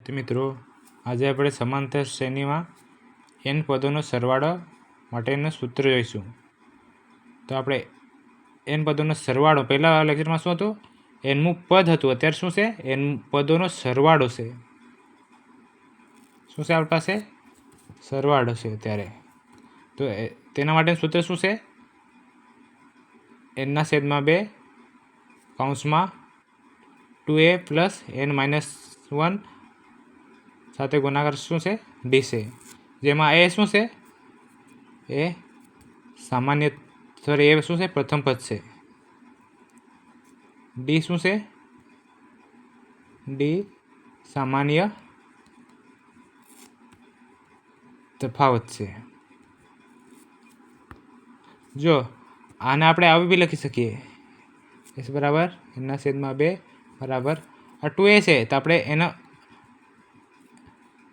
તો મિત્રો આજે આપણે સમાંતર શ્રેણીમાં n પદોનો સરવાળો માટેનું સૂત્ર જોઈશું. તો આપણે n પદોનો સરવાળો પહેલા લેક્ચરમાં શું હતું? nમું પદ હતું. અત્યારે શું છે? n પદોનો સરવાળો છે. શું છે આપણી પાસે? સરવાળો છે અત્યારે. તો તેના માટેનું સૂત્ર શું છે? n/2 કૌંસમાં 2a પ્લસ n-1 સાથે ગુણાકાર શું છે? d છે. જેમાં એ શું છે? એ સામાન્ય એ શું છે? પ્રથમ પદ છે. d શું છે? d સામાન્ય તફાવત છે. જો આને આપણે આવી બી લખી શકીએ, s બરાબર n/2 બરાબર આ 2a છે તો આપણે એનો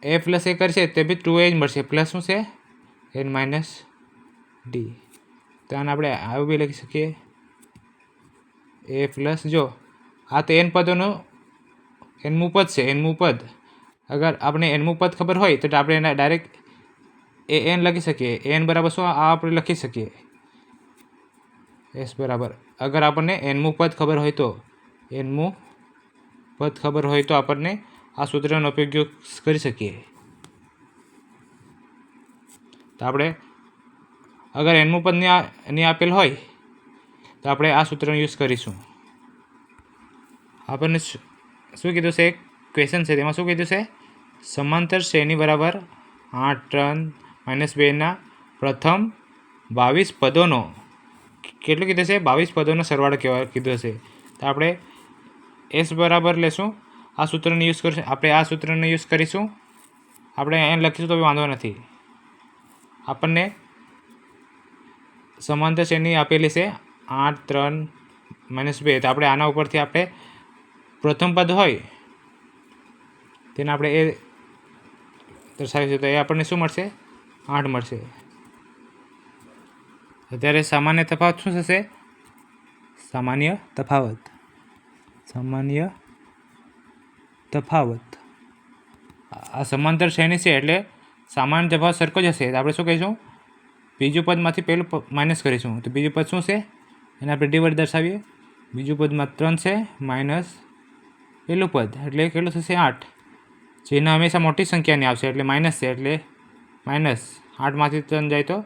a પ્લસ એ કરશે તે બી 2a જ મળશે. પ્લસ શું છે? n-d. તો આને આપણે આવું બી લખી શકીએ, a પ્લસ જો આ તો n પદોનું nમું પદ છે. nમું પદ અગર આપણે nમું પદ ખબર હોય તો આપણે એને ડાયરેક્ટ an લખી શકીએ. n બરાબર શું આ આપણે લખી શકીએ s બરાબર. અગર આપણને nમું પદ ખબર હોય તો nમું પદ ખબર હોય તો આપણને આ સૂત્રનો ઉપયોગ કરી શકીએ. તો આપણે અગર nમું પદ નહીં આપેલ હોય તો આપણે આ સૂત્રનો યુઝ કરીશું. આપણને શું કીધું છે? એક ક્વેશ્ચન છે, તેમાં શું કીધું છે? સમાંતર શ્રેણી બરાબર 8-2 પ્રથમ 22 પદોનો કેટલું કીધું છે? 22 પદોનો સરવાળો કીધું છે. તો આપણે s બરાબર લેશું, આ સૂત્રનો યુઝ કરીશું. આપણે આ સૂત્રનો યુઝ કરીશું. આપણે n લખીશું તો બી વાંધો નથી. આપણને સમાંતર શ્રેણી આપેલી છે 8-3-2. તો આપણે આના ઉપરથી આપણે પ્રથમ પદ હોય તેને આપણે એ દર્શાવીશું તો એ આપણને શું મળશે? 8 મળશે. અત્યારે સામાન્ય તફાવત શું થશે? સામાન્ય તફાવત. આ સમાંતર શ્રેણી છે એટલે સામાન્ય તફાવત સરખો જ હશે. તો આપણે શું કહીશું? બીજું પદમાંથી પહેલું માઇનસ કરીશું. તો બીજું પદ શું છે? એને આપણે d વડે દર્શાવીએ. બીજું પદમાં 3 છે માઇનસ પહેલું પદ એટલે કેટલું થશે? 8. જેને હંમેશા મોટી સંખ્યાની આવશે એટલે માઇનસ છે એટલે માઇનસ 8માંથી 3 જાય તો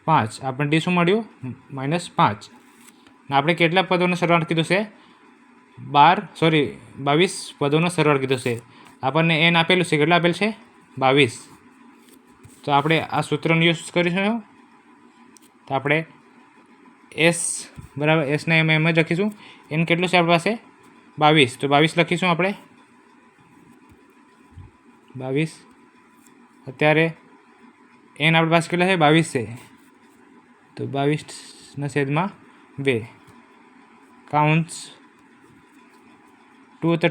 5. આપણને d શું મળ્યું? -5. ને આપણે કેટલા પદોનો સરવાળો કીધું છે? 22 પદોનો સરવાળો કીધું છે. આપણને n આપેલું છે. કેટલા આપેલ છે? 22. તો આપણે આ સૂત્રનો યુઝ કરીશું. તો આપણે s બરાબર sને એમ જ લખીશું. n કેટલું છે આપણી પાસે? 22. તો 22 લખીશું આપણે 22. અત્યારે n આપણી પાસે કેટલા છે? 22 છે. તો 22/2 કાઉન્સ 2 તો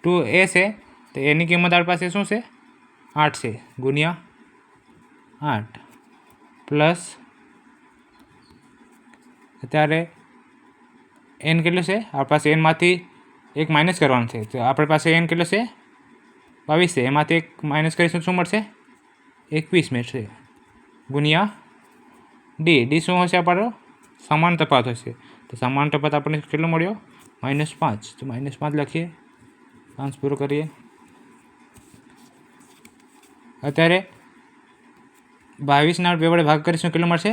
2a છે તો એની કિંમત આપણી પાસે શું છે? 8 છે ગુણ્યા 8 પ્લસ અત્યારે n કેટલું છે? આપણી પાસે nમાંથી એક માઇનસ કરવાનું છે. તો આપણી પાસે n કેટલું છે? 22 છે. એમાંથી એક માઇનસ કરીશું શું મળશે? 21 મળશે ગુણ્યા d. શું હશે આપણો? સમાન તફાવત હશે. તો સમાન તફાવત આપણને કેટલો મળ્યો? -5. તો -5 લખીએ, કાંસ પૂરો કરીએ. અત્યારે 22ના 2 વડે ભાગ કરીશું કેટલો મળશે?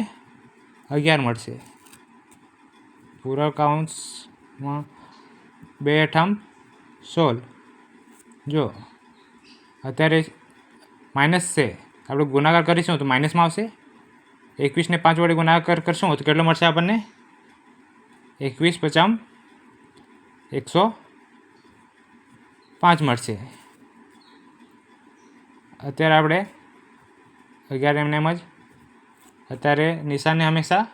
11 મળશે. પૂરા કાઉન્સમાં 2/16. જો અત્યારે માઇનસ છે, આપણે ગુણાકાર કરીશું તો માઇનસમાં આવશે. 21ને 5 વડે ગુણાકાર કરશું તો કેટલો મળશે આપણને? 21 × 105 મળશે. અત્યારે આપણે 11 એમ જ. અત્યારે નિશાને હંમેશા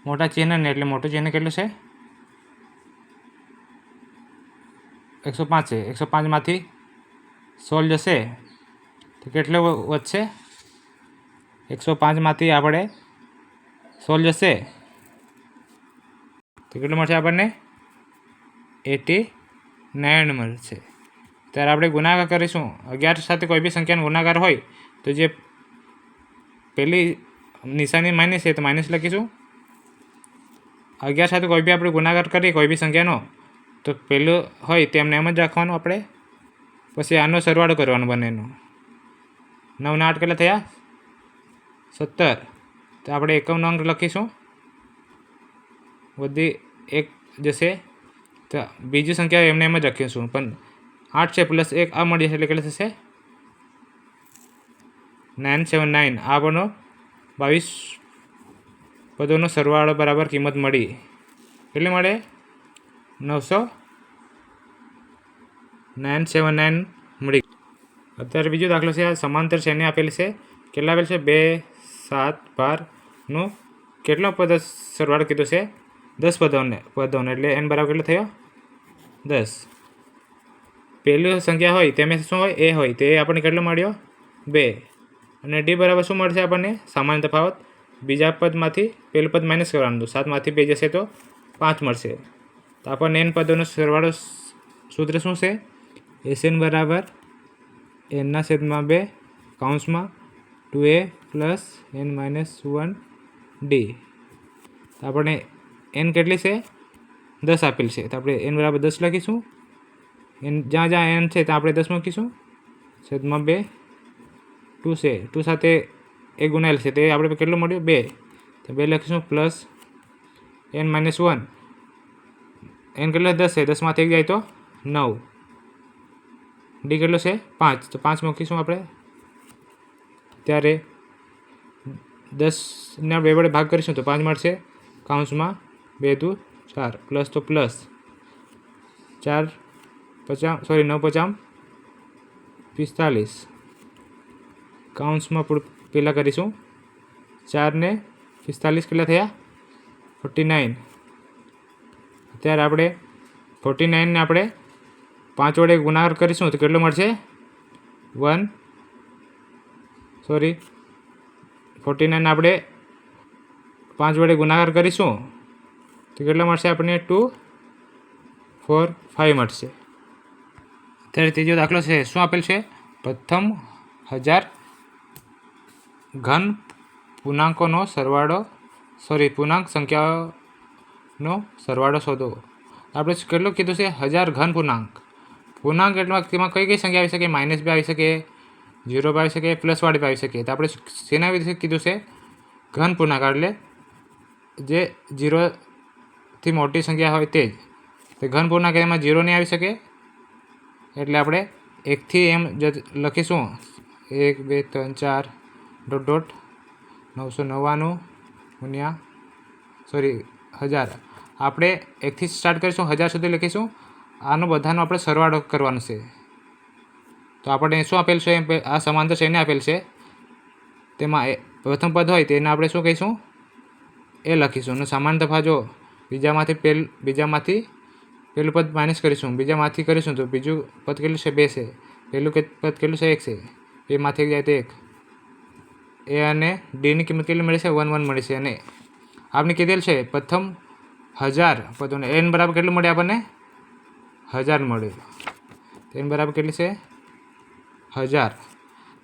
મોટા ચિહ્નને એટલે મોટું ચિહ્ન કેટલું છે? 105 છે. 105માંથી 16 જશે તો કેટલો વધશે? 105માંથી આપણે 16 જશે તો કેટલું મળશે આપણને? 84 99 મળશે. ત્યારે આપણે ગુણાકાર કરીશું 11 સાથે કોઈ બી સંખ્યાનો ગુણાકાર હોય તો જે પહેલી નિશાની માઇનસ છે તો માઇનસ લખીશું. 11 સાથે કોઈ બી આપણે ગુણાકાર કરીએ કોઈ બી સંખ્યાનો તો પહેલું હોય તેમને એમ જ રાખવાનું આપણે. પછી આનો સરવાળો કરવાનો બંનેનો. 9 ને 8 કેટલા થયા? 17. તો આપણે એકમનો અંક લખીશું. બધી એક જશે તો બીજી સંખ્યા એમને એમ જ રાખીશું. પણ 8 છે પ્લસ 1 આ મળી જશે એટલે કેટલા થશે? 979. આ આપણો 22 પદોનો સરવાળો બરાબર કિંમત મળી. કેટલી મળે? 979 મળી. અત્યારે બીજો દાખલો છે. આ સમાંતર શ્રેણી આપેલી છે. કેટલા આપેલ છે? 2, 7, 12નું કેટલો પદ સરવાળો કીધો છે? 10 પદોનો એટલે n બરાબર કેટલો થયો? 10. પહેલી સંખ્યા હોય તેમાં શું હોય? a હોય. તે આપણને કેટલો મળ્યો? 2. અને d બરાબર શું મળશે આપણને? સામાન્ય તફાવત. બીજા પદમાંથી પહેલું પદ માઇનસ કરવાનું. 7માંથી 2 જશે તો 5 મળશે. તો આપણને n પદોનો સરવાળો સૂત્ર શું છે? Sn બરાબર n/2 કૌંસમાં 2a પ્લસ n-1d. તો આપણે n કેટલી છે? 10 આપેલ છે. તો આપણે n બરાબર 10 લખીશું. n જ્યાં n છે ત્યાં આપણે 10 મૂકીશું. છેદમાં 2. 2 છે. 2 સાથે 1 ગુણાયેલ છે તે આપણે કેટલું મળ્યું? 2. તો 2 લખીશું પ્લસ n-1. n કેટલો 10 છે. 10માંથી 1 જાય તો 9. d કેટલો છે? 5. તો 5 મૂકીશું આપણે. ત્યારે 10ને આપણે 2 વડે ભાગ કરીશું તો 5 મળશે. કૌંસમાં 2 દુ 4 પ્લસ તો પ્લસ 9 × 5 = 45. કૌંસમાં પહેલાં કરીશું 4 ને 45 કેટલા થયા? 49. અત્યારે આપણે 49ને આપણે 5 વડે ગુણાકાર કરીશું તો કેટલો મળશે? 49ને આપણે 5 વડે ગુણાકાર કરીશું તો કેટલો મળશે આપણને? 2, 4, 5 મળશે. અત્યારે ત્રીજો દાખલો છે. શું આપેલ છે? પ્રથમ 1000 ઘન પૂર્ણાંકોનો પૂર્ણાંક સંખ્યાનો સરવાળો શોધો. આપણે કેટલું કીધું છે? 1000 ઘન પૂર્ણાંક. પૂર્ણાંક એટલે તેમાં કઈ કઈ સંખ્યા આવી શકે? -2 આવી શકે, 0 આવી શકે, પ્લસવાળી આવી શકે. તો આપણે શેના વિશે કીધું છે? ઘન પૂર્ણાંક એટલે જે 0થી મોટી સંખ્યા હોય તે જ. તો ઘન પૂર્ણાંક એમાં 0 નહીં આવી શકે એટલે આપણે 1થી એમ લખીશું. 1, 2, 3, 4 ... 999 1000. આપણે 1થી સ્ટાર્ટ કરીશું 1000 સુધી લખીશું. આનો બધાનો આપણે સરવાળો કરવાનો છે. તો આપણે શું આપેલ છે? આ સમાંતર શ્રેણી આપેલ છે. તેમાં પ્રથમ પદ હોય તેને આપણે શું કહીશું? એ લખીશું. અને સામાન્ય તફાવત જો બીજામાંથી પહેલું પદ માઇનસ કરીશું, બીજામાંથી કરીશું તો બીજું પદ કેટલું છે? 2 છે. પહેલું પદ કેટલું છે? 1 છે. 2માંથી 1 જાય તો 1. a અને dની કિંમત કેટલી મળી છે? 1 મળી છે. અને આપણે કીધેલ છે પ્રથમ 1000 પદોને n બરાબર કેટલું મળે આપણને? 1000 મળ્યું. n બરાબર કેટલી છે? 1000.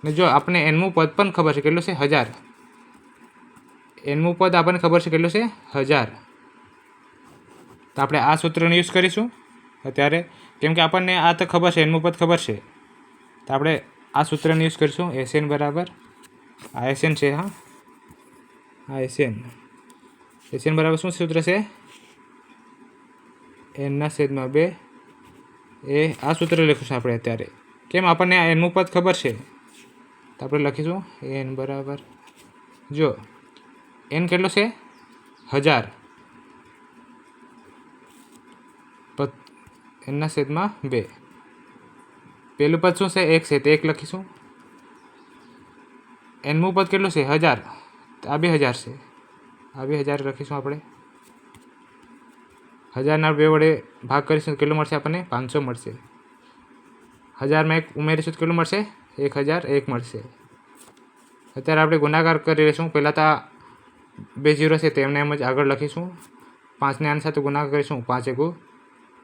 ને જો આપણે nમું પદ પણ ખબર છે કેટલું છે? 1000. nમું પદ આપણને ખબર છે કેટલું છે? 1000. તો આપણે આ સૂત્રનો યુઝ કરીશું અત્યારે, કેમ કે આપણને આ તો ખબર છે, nમું પદ ખબર છે. તો આપણે આ સૂત્રનો યુઝ કરીશું. Sn બરાબર આ Sn છે. હા, આ Sn બરાબર શું સૂત્ર છે? n/2 એ આ સૂત્ર લખીશું આપણે અત્યારે. કેમ? આપણને આ nમું પદ ખબર છે. તો આપણે લખીશું n બરાબર, જો n કેટલો છે? 1000. n/2. પહેલું પદ શું છે? 1 છે. તો 1 લખીશું. nમું પદ કેટલું છે? 1000. તો આ બી 1000 છે. આ બી 1000 લખીશું આપણે. 1000ના 2 વડે ભાગ કરીશું તો કેટલું મળશે આપણને? 500 મળશે. 1000માં 1 ઉમેરીશું તો કેટલું મળશે? 1001 મળશે. અત્યારે આપણે ગુણાકાર કરી લઈશું. પહેલાં તો આ 2 0 છે તેમને એમ જ આગળ લખીશું. 5ને આની સાથે ગુણાકાર કરીશું. 5 ×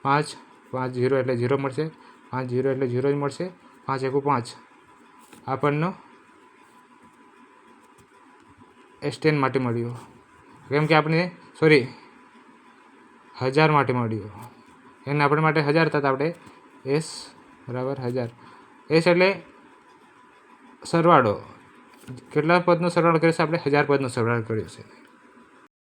5 5 0 એટલે 0 મળશે, 5 0 એટલે 0 જ મળશે, 5 એકુ 5 આપણને S10 માટે મળ્યું, કેમ કે આપણે 1000 માટે મળ્યું, એને આપણે માટે 1000 હતા, આપણે S બરાબર 1000, S એટલે સરવાળો, કેટલા પદનો સરવાળો કર્યો છે આપણે? 1000 પદનો સરવાળો કર્યો છે.